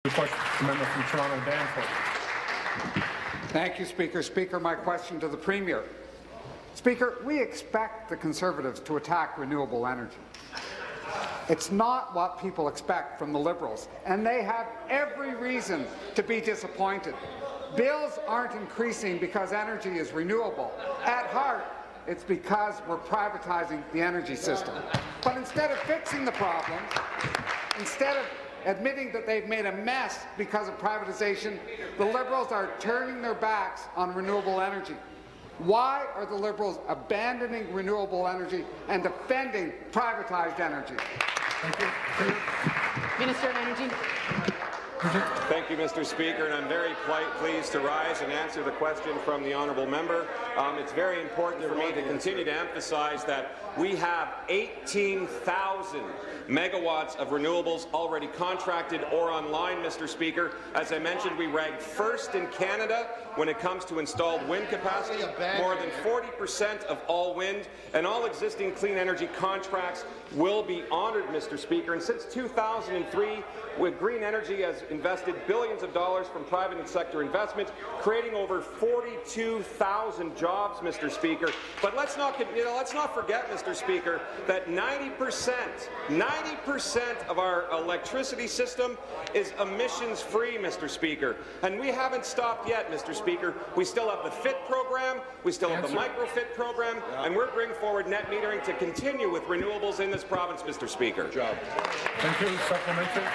The question, the member from Toronto Danforth. Thank you, Speaker. Speaker, my question to the Premier. Speaker, we expect the Conservatives to attack renewable energy. It's not what people expect from the Liberals, and they have every reason to be disappointed. Bills aren't increasing because energy is renewable. At heart, it's because we're privatizing the energy system. But instead of fixing the problem, instead of admitting that they've made a mess because of privatization, the Liberals are turning their backs on renewable energy. Why are the Liberals abandoning renewable energy and defending privatized energy? Thank you. Minister of Energy. Thank you, Mr. Speaker, and I'm very pleased to rise and answer the question from the honourable member. It's very important for me to continue to emphasize that we have 18,000 megawatts of renewables already contracted or online, Mr. Speaker. As I mentioned, we rank first in Canada when it comes to installed wind capacity, more than 40% of all wind, and all existing clean energy contracts will be honoured, Mr. Speaker. And since 2003, with green energy has invested billions of dollars from private sector investment, creating over 42,000 jobs, Mr. Speaker. But let's not forget, Mr. Speaker, that 90% of our electricity system is emissions-free, Mr. Speaker. And we haven't stopped yet, Mr. Speaker. We still have the FIT program, we still have the micro-FIT program, and we're bringing forward net metering to continue with renewables in this province, Mr. Speaker. Thank you. Supplementary.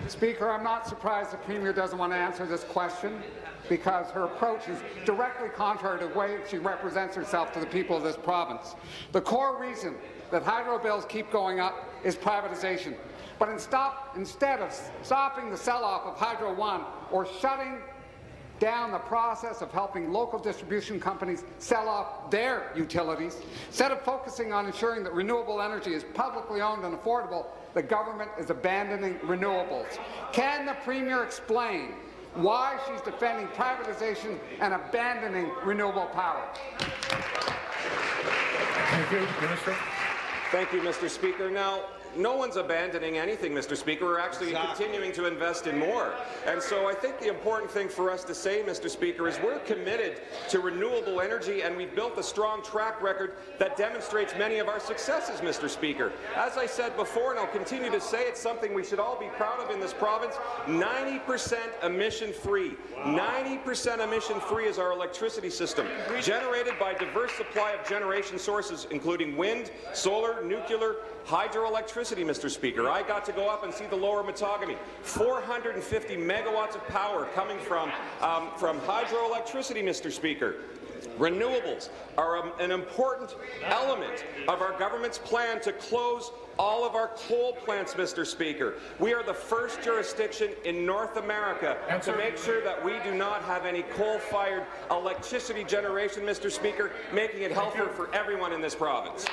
Speaker, I'm not surprised the Premier doesn't want to answer this question, because her approach is directly contrary to the way she represents herself to the people of this province. The core reason that hydro bills keep going up is privatization. But instead of stopping the sell-off of Hydro One or shutting down the process of helping local distribution companies sell off their utilities, instead of focusing on ensuring that renewable energy is publicly owned and affordable, the government is abandoning renewables. Can the Premier explain why she's defending privatization and abandoning renewable power? Thank you. Minister. Thank you, Mr. Speaker. Now, no one's abandoning anything, Mr. Speaker. We're actually continuing to invest in more. And so I think the important thing for us to say, Mr. Speaker, is we're committed to renewable energy, and we've built a strong track record that demonstrates many of our successes, Mr. Speaker. As I said before, and I'll continue to say, it's something we should all be proud of in this province, 90% emission-free. 90% emission-free is our electricity system, generated by a diverse supply of generation sources, including wind, solar, nuclear, hydroelectricity, Mr. Speaker. I got to go up and see the Lower Matagami. 450 megawatts of power coming from hydroelectricity, Mr. Speaker. Renewables are an important element of our government's plan to close all of our coal plants, Mr. Speaker. We are the first jurisdiction in North America to make sure that we do not have any coal-fired electricity generation, Mr. Speaker, making it healthier for everyone in this province.